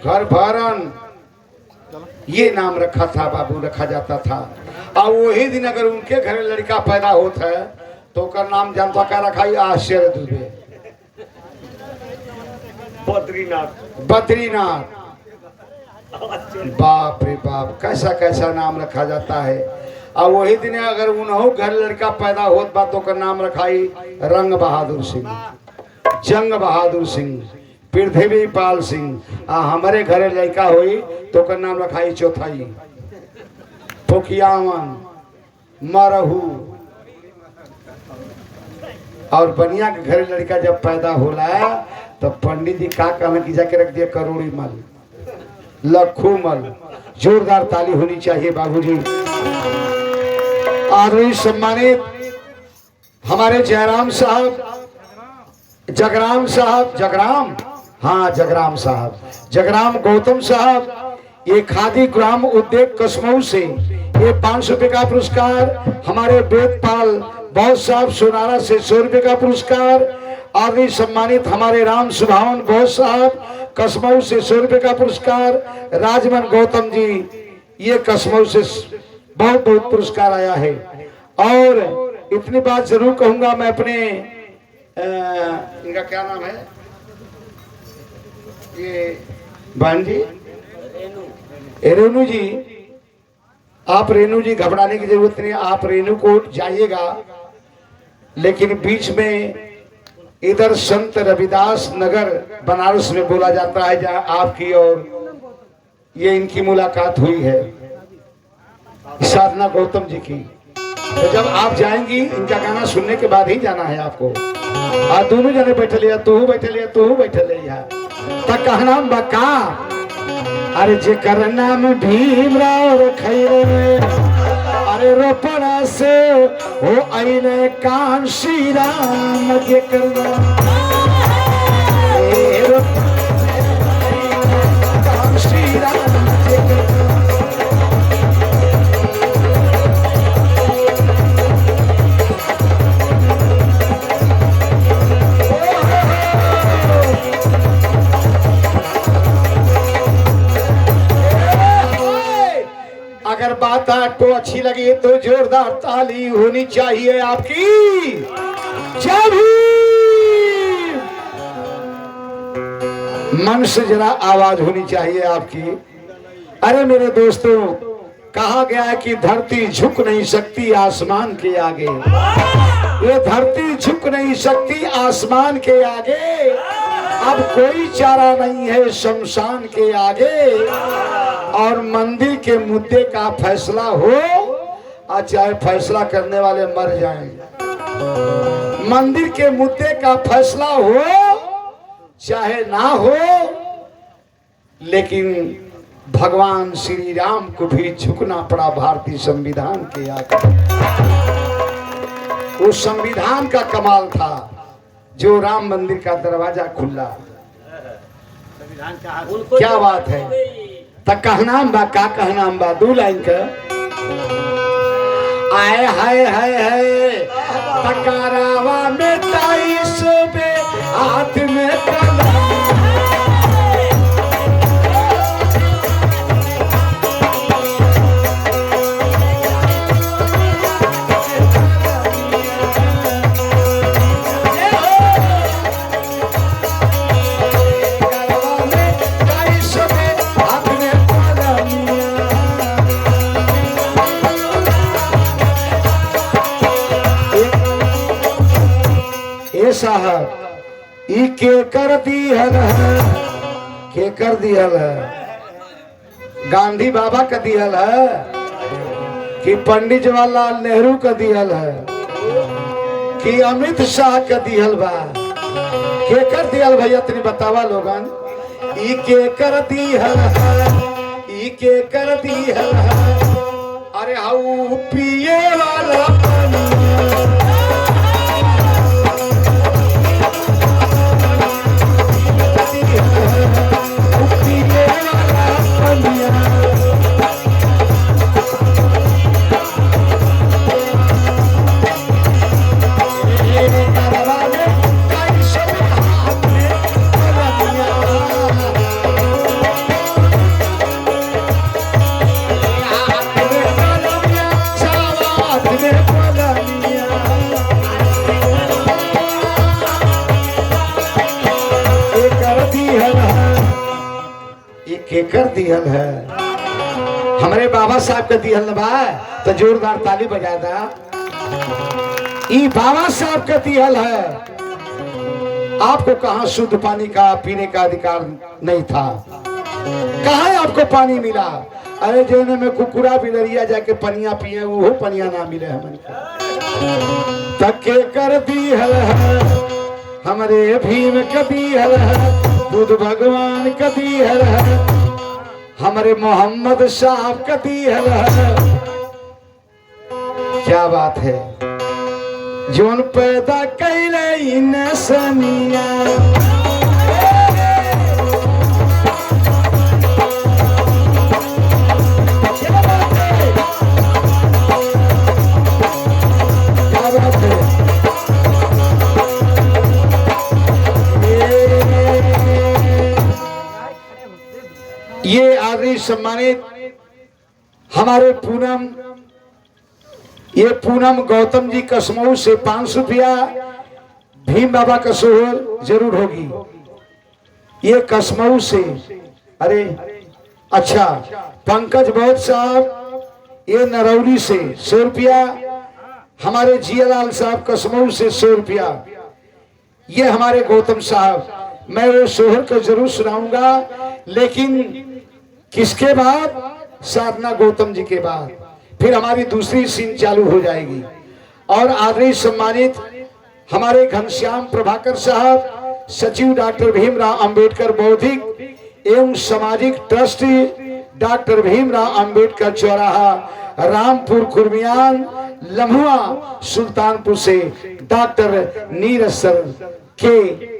घर भरन, ये नाम रखा था बाबू, रखा जाता था। और वही दिन अगर उनके घर लड़का पैदा होता है तो उसका नाम जानता क्या रखा, आश्चर्य दुबे, बद्रीनाथ, बद्रीनाथ। बाप रे बाप, कैसा कैसा नाम रखा जाता है। और वही दिन अगर उन्हों घर लड़का पैदा होत बा तो का नाम रखाई रंग बहादुर सिंह, जंग बहादुर सिंह, पृथ्वी पाल सिंह। हमारे घरे लड़का हुई तो का नाम रखाई चौथाई पोखियावन मरहू। और बनिया के घरे लड़का जब पैदा होला तो पंडित जी का कहना कि जाके रख दिया करोड़ी मल, लखू मल। जोरदार ताली होनी चाहिए बाबूजी। आदरणीय सम्मानित हमारे जयराम साहब, जगराम साहब, जगराम, हाँ जगराम साहब, जगराम गौतम साहब, ये खादी ग्राम उद्योग कसमऊ से ये 500 रुपए का पुरस्कार। हमारे वेदपाल बहुत साहब सोनारा से 100 रुपए का पुरस्कार। आदरणीय सम्मानित हमारे राम सुभावन बहुत साहब कसमऊ से 100 रुपए का पुरस्कार। राजमन गौतम जी ये कसमऊ से बहुत बहुत पुरस्कार आया है। और इतनी बात जरूर कहूंगा मैं अपने इनका क्या नाम है ये बहन जी रेणु जी, आप रेणु जी घबराने की जरूरत नहीं, आप रेणु को जाइएगा। लेकिन बीच में इधर संत रविदास नगर बनारस में बोला जाता है जहाँ आपकी और ये इनकी मुलाकात हुई है साधना गौतम जी की। तो जब आप जाएंगी इनका गाना सुनने के बाद ही जाना है आपको। और दोनों जने बैठे लिया, तू बैठे लिया, तू बैठे लिया, तक कहना बका। अरे जेकर नाम भीमराव रखैले, अरे रोपड़ा से हो आइले कांशी राम, जेकर नाम कांशी राम, जेकर अगर बात आपको अच्छी लगी तो जोरदार ताली होनी चाहिए आपकी। जय भीम। मन से जरा आवाज होनी चाहिए आपकी। अरे मेरे दोस्तों, कहा गया है कि धरती झुक नहीं सकती आसमान के आगे। ये धरती झुक नहीं सकती आसमान के आगे। अब कोई चारा नहीं है शमशान के आगे। और मंदिर के मुद्दे का फैसला हो और चाहे फैसला करने वाले मर जाएं, मंदिर के मुद्दे का फैसला हो चाहे ना हो, लेकिन भगवान श्री राम को भी झुकना पड़ा भारतीय संविधान के आगे। उस संविधान का कमाल था जो राम मंदिर का दरवाजा खुला। क्या बात है। तक कहनाम बा, का कहनाम बा, 2 लाइन का आए हाय हाय हाय तकारावा में 23 में हाथ में कलम। साहब ई के कर दिहल है, के कर दिहल है, गांधी बाबा का दिहल है कि पंडित जवाहरलाल नेहरू का दिहल है कि अमित शाह का दिहल बा। के कर दिहल भैया तनी बतावा लोगन। ई के कर दिहल है, ई के कर दिहल है। अरे हाउ पिए वाला पानी कर दिहल है। हमारे बाबा साहब का दिहल बा तो जोरदार ताली बजा दा। ई बाबा साहब का दिहल है। आपको कहां शुद्ध पानी का पीने का अधिकार नहीं था, कहां आपको पानी मिला। अरे जेने में कुकुरा बिलरिया जाके पनिया पिए वो पनिया ना मिले हमन को। तके कर दिहल है हमारे भीम का दिहल है, बुद्ध भगवान का दिहल है, हमारे मोहम्मद साहब का दिहल है। क्या बात है। जोन पैदा कैले इंसानिया ये आदरणीय सम्मानित हमारे पूनम गौतम जी कसमऊ से 500 रुपया भीम बाबा का सोहर जरूर होगी। ये कसमऊ से। अरे अच्छा, पंकज बौद्ध साहब ये नरौली से 100 रुपया, हमारे जियालाल साहब कसमऊ से 100 रुपया। ये हमारे गौतम साहब, मैं वो सोहर को जरूर सुनाऊंगा, लेकिन किसके बाद? साधना गौतम जी के बाद। फिर हमारी दूसरी सीन चालू हो जाएगी। और आदरणीय सम्मानित हमारे घनश्याम प्रभाकर साहब, सचिव डॉक्टर भीमराव अंबेडकर बौद्धिक एवं सामाजिक ट्रस्टी डॉक्टर भीमराव अंबेडकर चौराहा, रामपुर कुर्मियान, लम्हुआ, सुल्तानपुर से डॉक्टर नीरज सर के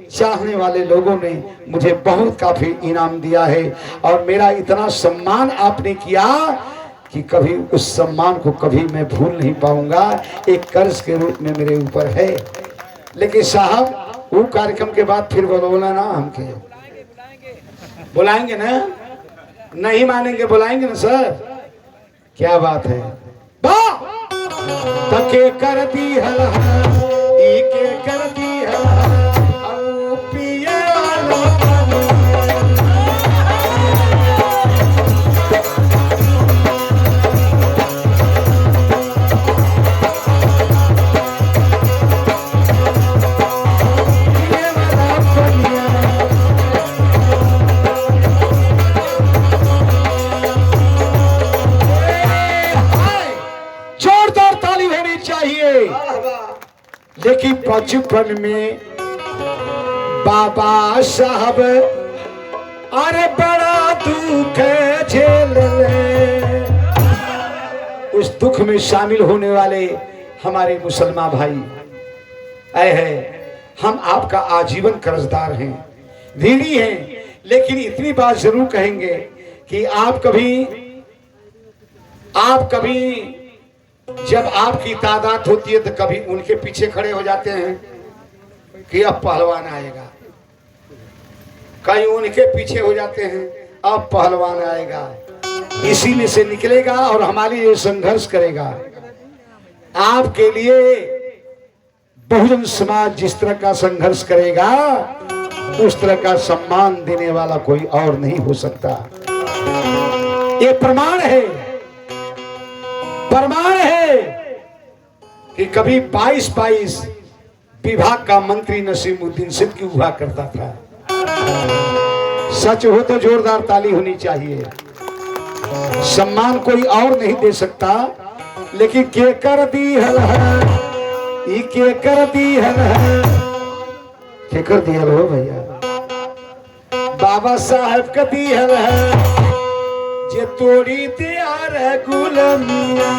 चाहने वाले लोगों ने मुझे बहुत काफी इनाम दिया है। और मेरा इतना सम्मान आपने किया कि कभी उस सम्मान को कभी मैं भूल नहीं पाऊंगा। एक कर्ज के रूप में मेरे ऊपर है। लेकिन साहब वो कार्यक्रम के बाद फिर बोला ना, हमके बुलाएंगे ना, नहीं मानेंगे बुलाएंगे ना सर। क्या बात है वाह तके कर दी हल ई के कर दी हल अब पिए वाला लेकिन बचपन में बाबा साहब अरे बड़ा दुख झेल ले। उस दुख में शामिल होने वाले हमारे मुसलमान भाई ऐ है हम आपका आजीवन कर्जदार हैं, ऋणी हैं, लेकिन इतनी बात जरूर कहेंगे कि आप कभी जब आपकी तादाद होती है तो कभी उनके पीछे खड़े हो जाते हैं कि अब पहलवान आएगा, कहीं उनके पीछे हो जाते हैं अब पहलवान आएगा, इसी में से निकलेगा और हमारे लिए संघर्ष करेगा। आपके लिए बहुजन समाज जिस तरह का संघर्ष करेगा उस तरह का सम्मान देने वाला कोई और नहीं हो सकता। ये प्रमाण है कि कभी 22 विभाग का मंत्री नसीमुद्दीन सिद्दीकी हुआ करता था। सच हो तो जोरदार ताली होनी चाहिए। सम्मान कोई और नहीं दे सकता, लेकिन के कर दी हल है, के कर दी हल है, के कर दी हल हो भैया बाबा साहब का दी हल है जे तोड़ी तैयार है गुलामिया।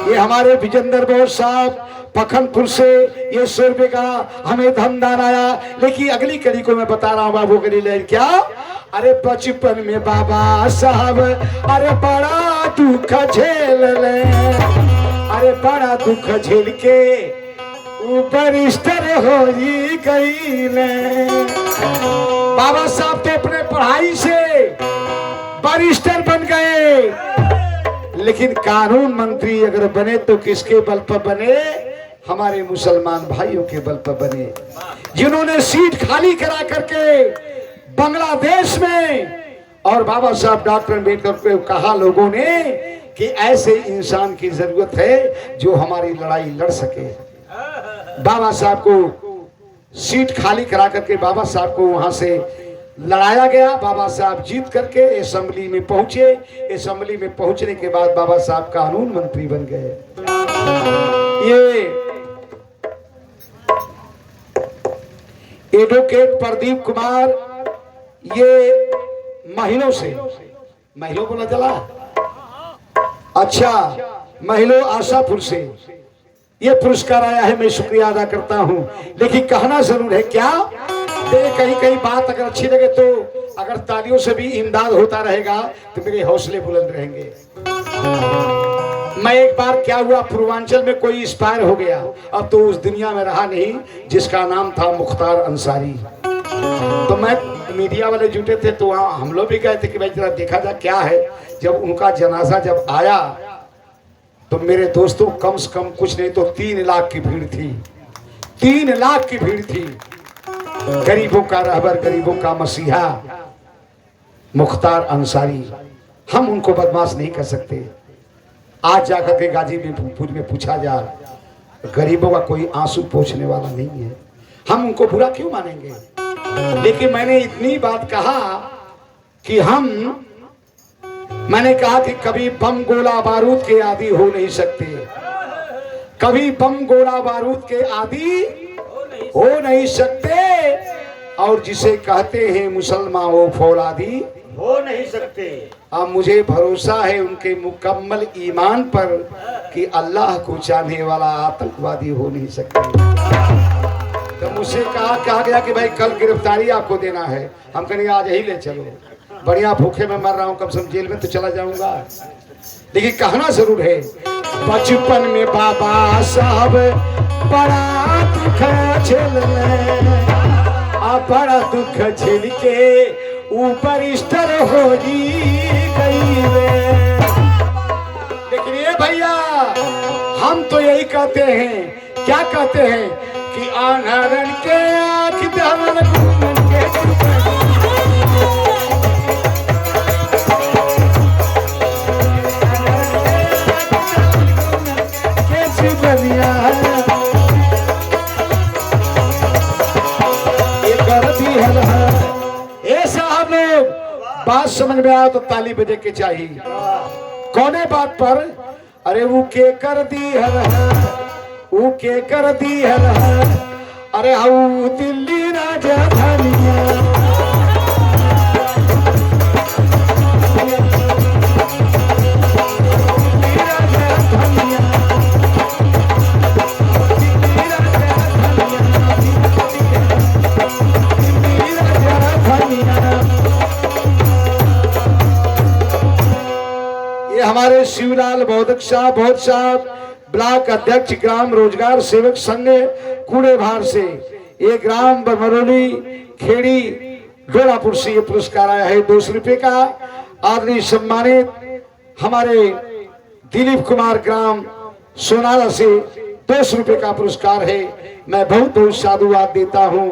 ये हमारे विजेंद्र बोस साहब पखनपुर से ये 100 रुपए का हमें धनदान आया, लेकिन अगली कड़ी को मैं बता रहा हूँ बाबू के लिए क्या। अरे बचपन में बाबा साहब अरे बड़ा दुख झेल ले, अरे बड़ा दुख झेल के बरिस्टर हो गई ले। बाबा साहब तो अपने पढ़ाई से बरिस्टर बन गए, लेकिन कानून मंत्री अगर बने तो किसके बल पर बने? हमारे मुसलमान भाइयों के बल पर बने, जिन्होंने सीट खाली करा करके बांग्लादेश में, और बाबा साहब डॉक्टर अम्बेडकर को कहा लोगों ने कि ऐसे इंसान की जरूरत है जो हमारी लड़ाई लड़ सके। बाबा साहब को सीट खाली करा करके बाबा साहब को वहां से लड़ाया गया। बाबा साहब जीत करके असेंबली में पहुंचे। असेंबली में पहुंचने के बाद बाबा साहब कानून मंत्री बन गए। ये एडवोकेट प्रदीप कुमार ये महिलों बोला चला, अच्छा महिलों आशापुर से ये पुरस्कार आया है। मैं शुक्रिया अदा करता हूं, लेकिन कहना जरूर है क्या कहीं कहीं बात अगर अच्छी लगे तो अगर तालियों से भी इमदाद होता रहेगा तो मेरे हौसले बुलंद रहेंगे। मैं एक बार क्या हुआ, पूर्वांचल में कोई इंस्पायर हो गया, अब तो उस दुनिया में रहा नहीं, जिसका नाम था मुख्तार अंसारी। तो मैं मीडिया वाले जुटे थे तो वहाँ हम लोग भी गए थे कि भाई जरा देखा जा क्या है। जब उनका जनाजा जब आया तो मेरे दोस्तों कम से कम कुछ नहीं तो 3 लाख की भीड़ थी, 3 लाख की भीड़ थी। गरीबों का रहबर, गरीबों का मसीहा मुख्तार अंसारी। हम उनको बदमाश नहीं कर सकते। आज जाकर के गाजीपुर में पूछा जा, गरीबों का कोई आंसू पोंछने वाला नहीं है, हम उनको बुरा क्यों मानेंगे? लेकिन मैंने इतनी बात कहा कि मैंने कहा कि कभी बम गोला बारूद के आदी हो नहीं सकते, कभी बम गोला बारूद के आदी हो नहीं सकते, और जिसे कहते हैं मुसलमान वो फौलादी हो नहीं सकते। अब मुझे भरोसा है उनके मुकम्मल ईमान पर कि अल्लाह को चाहने वाला आतंकवादी हो नहीं सकते। तो मुझसे कहा गया कि भाई कल गिरफ्तारी आपको देना है, हम कहेंगे आज ही ले चलो। बढ़िया भूखे में मर रहा हूँ, कम से कम जेल में तो चला जाऊंगा। लेकिन कहना जरूर है, बचपन में बाबा साहब बड़ा दुख झेलने, बड़ा दुख झेल के ऊपर स्टर हो गई रे। लेकिन ये भैया हम तो यही कहते हैं, क्या कहते हैं कि अनहरन के आँख दामन घूमन के कैसी बनिया है ये करती है। ये साहब लोग बात समझ में आया तो ताली बजे के चाहिए। कौने बात पर? अरे वो के कर दी है, वो के कर दी है, अरे हाउ दिल्ली राजधानिया। ये हमारे शिवलाल बौद्धक साहब ब्लॉक अध्यक्ष ग्राम रोजगार सेवक संघ कूड़े भार से, ये ग्राम बरमरोली खेड़ी डोलापुर से ये पुरस्कार आया है 200 रुपये का। आदरणीय सम्मानित हमारे दिलीप कुमार ग्राम सोनारा से 200 रुपये का पुरस्कार है। मैं बहुत बहुत साधुवाद देता हूँ।